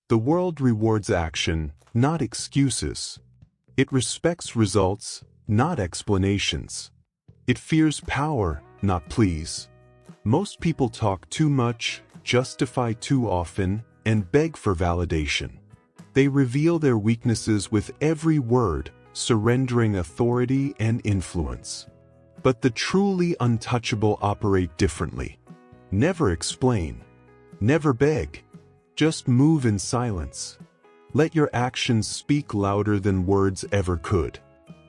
The world rewards action, not excuses. It respects results, not explanations. It fears power, not pleas. Most people talk too much, justify too often, and beg for validation. They reveal their weaknesses with every word, surrendering authority and influence. But the truly untouchable operate differently. Never explain. Never beg. Just move in silence. Let your actions speak louder than words ever could.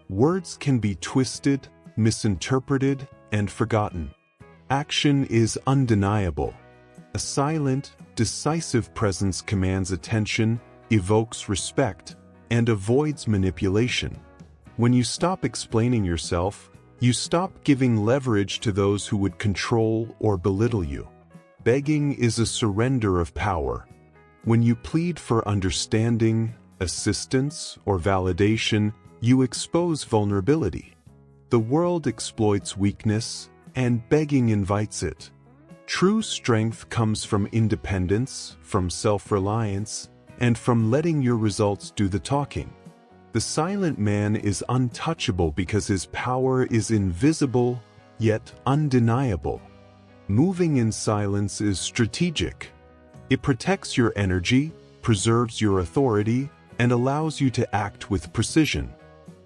Words can be twisted, misinterpreted, and forgotten. Action is undeniable. A silent, decisive presence commands attention, evokes respect, and avoids manipulation. When you stop explaining yourself, you stop giving leverage to those who would control or belittle you. Begging is a surrender of power. When you plead for understanding, assistance, or validation, you expose vulnerability. The world exploits weakness, and begging invites it. True strength comes from independence, from self-reliance, and from letting your results do the talking. The silent man is untouchable because his power is invisible, yet undeniable. Moving in silence is strategic. It protects your energy, preserves your authority, and allows you to act with precision.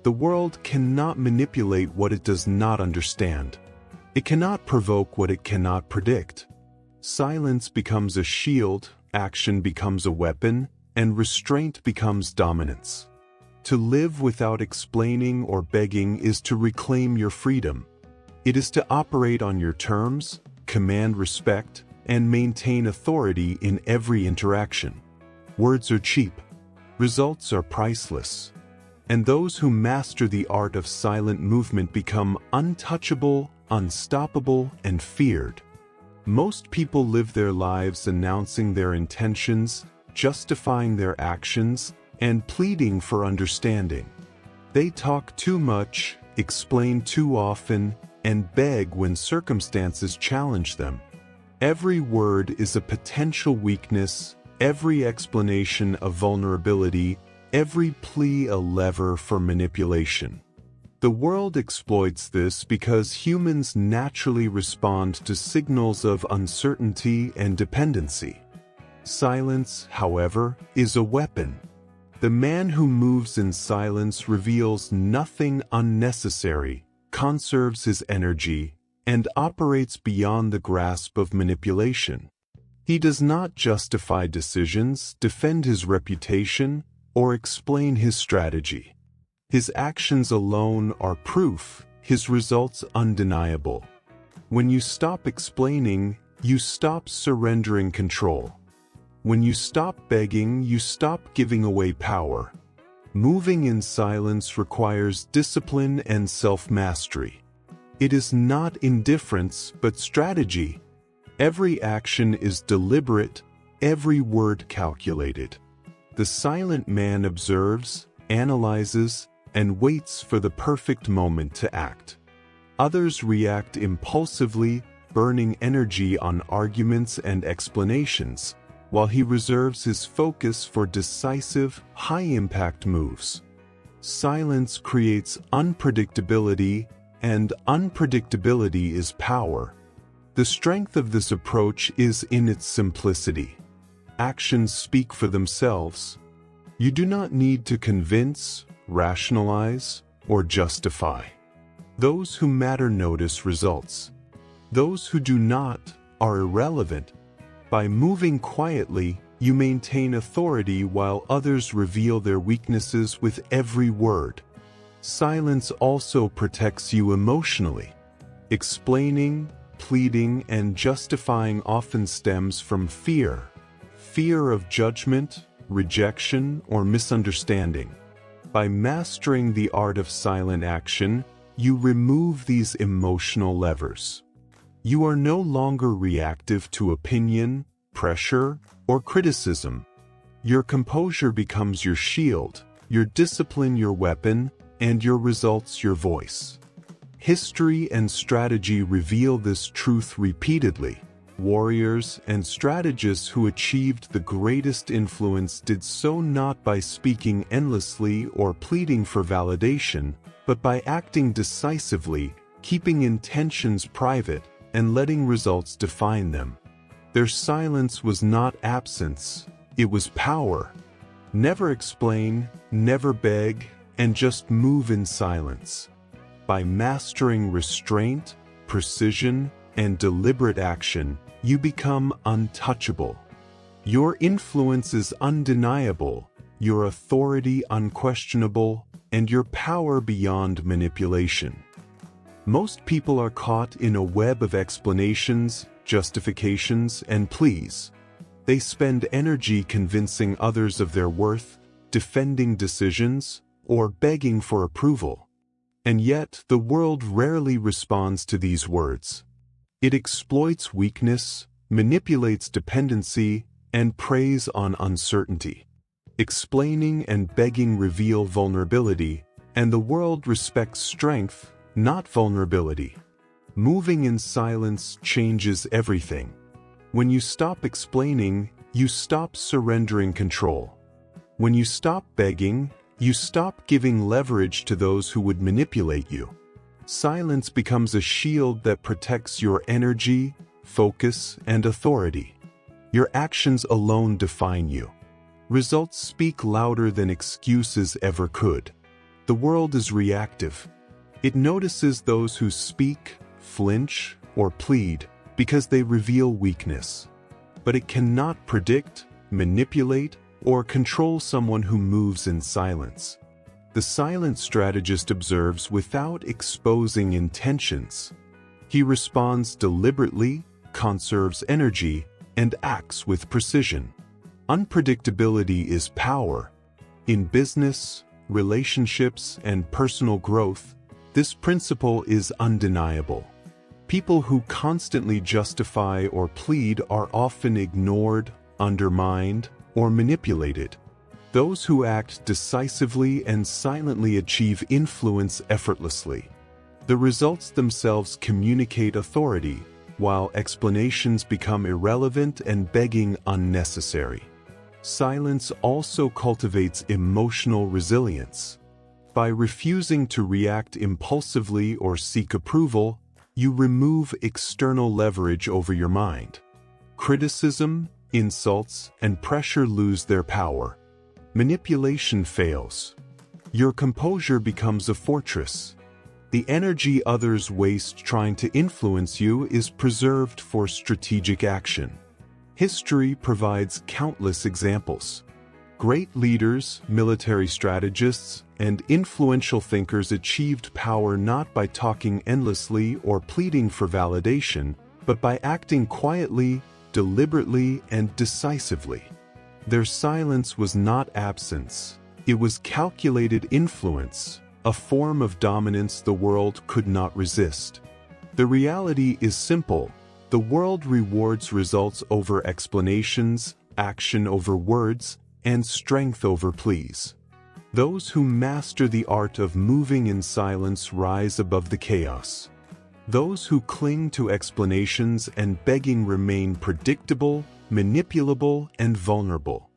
The world cannot manipulate what it does not understand. It cannot provoke what it cannot predict. Silence becomes a shield, action becomes a weapon, and restraint becomes dominance. To live without explaining or begging is to reclaim your freedom. It is to operate on your terms, command respect, and maintain authority in every interaction. Words are cheap. Results are priceless. And those who master the art of silent movement become untouchable, unstoppable, and feared. Most people live their lives announcing their intentions, justifying their actions, and pleading for understanding. They talk too much, explain too often, and beg when circumstances challenge them. Every word is a potential weakness, every explanation a vulnerability, every plea a lever for manipulation. The world exploits this because humans naturally respond to signals of uncertainty and dependency. Silence, however, is a weapon. The man who moves in silence reveals nothing unnecessary, conserves his energy, and operates beyond the grasp of manipulation. He does not justify decisions, defend his reputation, or explain his strategy. His actions alone are proof, his results undeniable. When you stop explaining, you stop surrendering control. When you stop begging, you stop giving away power. Moving in silence requires discipline and self-mastery. It is not indifference, but strategy. Every action is deliberate, every word calculated. The silent man observes, analyzes, and waits for the perfect moment to act. Others react impulsively, burning energy on arguments and explanations, while he reserves his focus for decisive, high-impact moves. Silence creates unpredictability, and unpredictability is power. The strength of this approach is in its simplicity. Actions speak for themselves. You do not need to convince, rationalize, or justify. Those who matter notice results. Those who do not are irrelevant. By moving quietly, you maintain authority while others reveal their weaknesses with every word. Silence also protects you emotionally. Explaining, pleading, and justifying often stems from fear. Fear of judgment, rejection, or misunderstanding. By mastering the art of silent action, you remove these emotional levers. You are no longer reactive to opinion, pressure, or criticism. Your composure becomes your shield, your discipline your weapon, and your results your voice. History and strategy reveal this truth repeatedly. warriors, and strategists who achieved the greatest influence did so not by speaking endlessly or pleading for validation, but by acting decisively, keeping intentions private, and letting results define them. Their silence was not absence, it was power. Never explain, never beg, and just move in silence. By mastering restraint, precision, and deliberate action, you become untouchable. Your influence is undeniable, your authority unquestionable, and your power beyond manipulation. Most people are caught in a web of explanations, justifications, and pleas. They spend energy convincing others of their worth, defending decisions, or begging for approval. And yet, the world rarely responds to these words. It exploits weakness, manipulates dependency, and preys on uncertainty. Explaining and begging reveal vulnerability, and the world respects strength, not vulnerability. Moving in silence changes everything. When you stop explaining, you stop surrendering control. When you stop begging, you stop giving leverage to those who would manipulate you. Silence becomes a shield that protects your energy, focus, and authority. Your actions alone define you. Results speak louder than excuses ever could. The world is reactive. It notices those who speak, flinch, or plead because they reveal weakness. But it cannot predict, manipulate, or control someone who moves in silence. The silent strategist observes without exposing intentions. He responds deliberately, conserves energy, and acts with precision. Unpredictability is power. In business, relationships, and personal growth, this principle is undeniable. People who constantly justify or plead are often ignored, undermined, or manipulated. Those who act decisively and silently achieve influence effortlessly. The results themselves communicate authority, while explanations become irrelevant and begging unnecessary. Silence also cultivates emotional resilience. By refusing to react impulsively or seek approval, you remove external leverage over your mind. Criticism, insults, and pressure lose their power. Manipulation fails. Your composure becomes a fortress. The energy others waste trying to influence you is preserved for strategic action. History provides countless examples. Great leaders, military strategists, and influential thinkers achieved power not by talking endlessly or pleading for validation, but by acting quietly, deliberately, and decisively. Their silence was not absence. It was calculated influence, a form of dominance the world could not resist. The reality is simple. The world rewards results over explanations, action over words, and strength over pleas. Those who master the art of moving in silence rise above the chaos. Those who cling to explanations and begging remain predictable, manipulable, and vulnerable.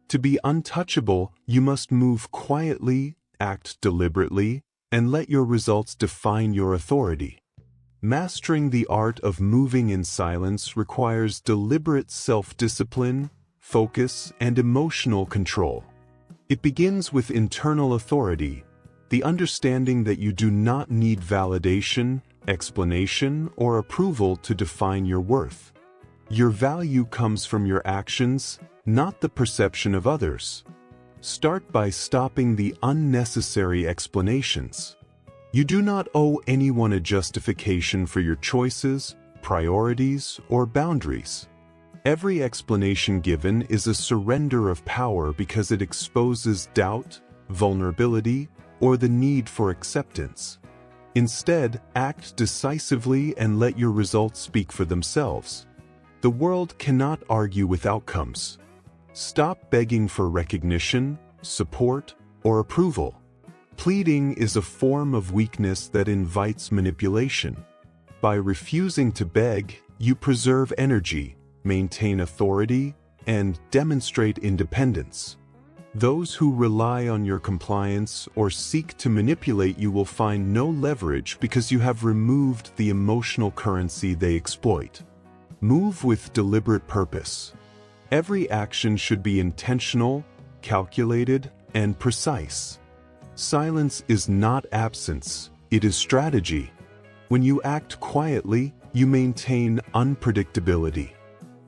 To be untouchable, you must move quietly, act deliberately, and let your results define your authority. Mastering the art of moving in silence requires deliberate self-discipline, focus, and emotional control. It begins with internal authority, the understanding that you do not need validation, explanation, or approval to define your worth. Your value comes from your actions, not the perception of others. Start by stopping the unnecessary explanations. You do not owe anyone a justification for your choices, priorities, or boundaries. Every explanation given is a surrender of power because it exposes doubt, vulnerability, or the need for acceptance. Instead, act decisively and let your results speak for themselves. The world cannot argue with outcomes. Stop begging for recognition, support, or approval. Pleading is a form of weakness that invites manipulation. By refusing to beg, you preserve energy, maintain authority, and demonstrate independence. Those who rely on your compliance or seek to manipulate you will find no leverage because you have removed the emotional currency they exploit. Move with deliberate purpose. Every action should be intentional, calculated, and precise. Silence is not absence, it is strategy. When you act quietly, you maintain unpredictability.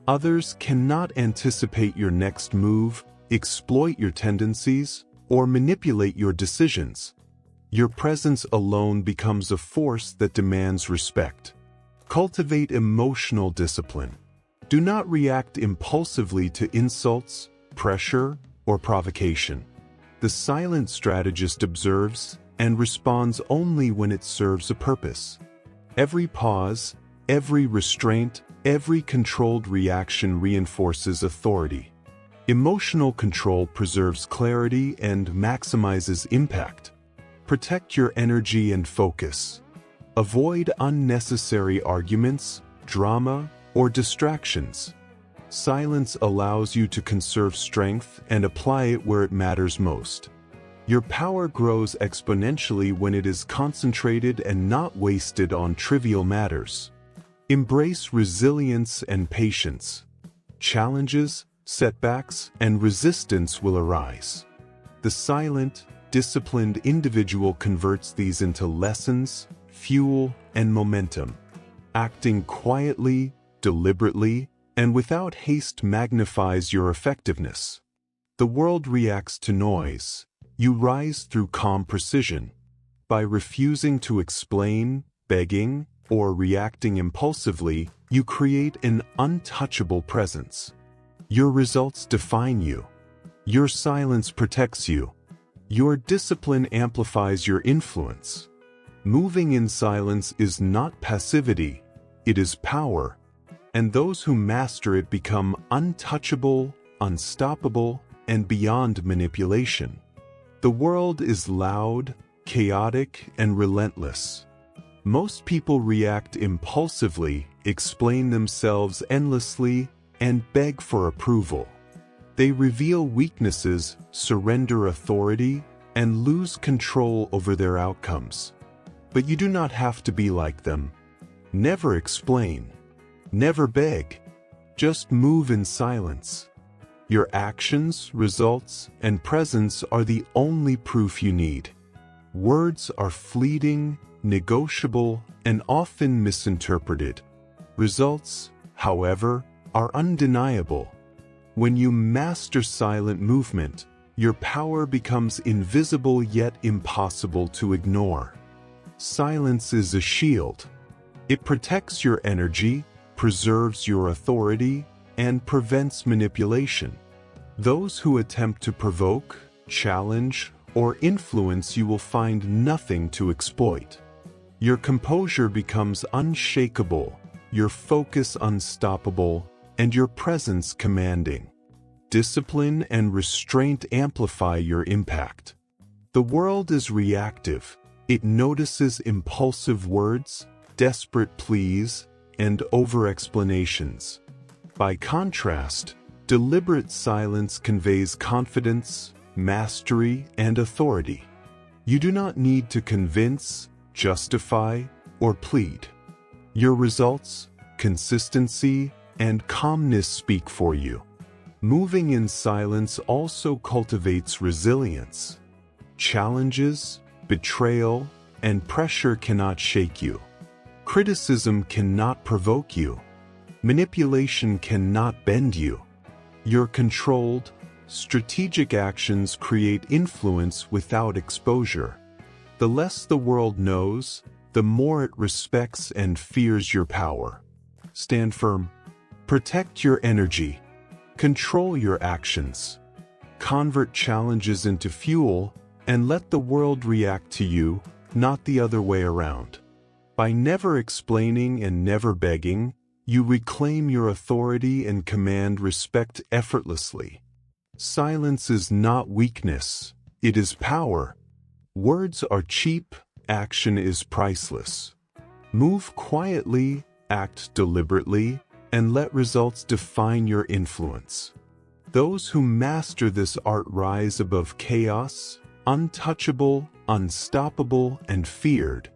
Others cannot anticipate your next move, exploit your tendencies, or manipulate your decisions. Your presence alone becomes a force that demands respect. Cultivate emotional discipline. Do not react impulsively to insults, pressure, or provocation. The silent strategist observes and responds only when it serves a purpose. Every pause, every restraint, every controlled reaction reinforces authority. Emotional control preserves clarity and maximizes impact. Protect your energy and focus. Avoid unnecessary arguments, drama, or distractions. Silence allows you to conserve strength and apply it where it matters most. Your power grows exponentially when it is concentrated and not wasted on trivial matters. Embrace resilience and patience. Challenges, setbacks, and resistance will arise. The silent, disciplined individual converts these into lessons, fuel, and momentum. Acting quietly, deliberately, and without haste magnifies your effectiveness. The world reacts to noise. You rise through calm precision. By refusing to explain, begging, or reacting impulsively, you create an untouchable presence. Your results define you. Your silence protects you. Your discipline amplifies your influence. Moving in silence is not passivity, it is power, and those who master it become untouchable, unstoppable, and beyond manipulation. The world is loud, chaotic, and relentless. Most people react impulsively, explain themselves endlessly, and beg for approval. They reveal weaknesses, surrender authority, and lose control over their outcomes. But you do not have to be like them. Never explain. Never beg. Just move in silence. Your actions, results, and presence are the only proof you need. Words are fleeting, negotiable, and often misinterpreted. Results, however, are undeniable. When you master silent movement, your power becomes invisible yet impossible to ignore. Silence is a shield. It protects your energy, preserves your authority, and prevents manipulation. Those who attempt to provoke, challenge, or influence you will find nothing to exploit. Your composure becomes unshakable, your focus unstoppable, and your presence commanding. Discipline and restraint amplify your impact. The world is reactive. It notices impulsive words, desperate pleas, and over-explanations. By contrast, deliberate silence conveys confidence, mastery, and authority. You do not need to convince, justify, or plead. Your results, consistency, and calmness speak for you. Moving in silence also cultivates resilience. Challenges, betrayal, and pressure cannot shake you. Criticism cannot provoke you. Manipulation cannot bend you. Your controlled, strategic actions create influence without exposure. The less the world knows, the more it respects and fears your power. Stand firm. Protect your energy. Control your actions. Convert challenges into fuel, and let the world react to you, not the other way around. By never explaining and never begging, you reclaim your authority and command respect effortlessly. Silence is not weakness, it is power. Words are cheap, action is priceless. Move quietly, act deliberately, and let results define your influence. Those who master this art rise above chaos, untouchable, unstoppable, and feared,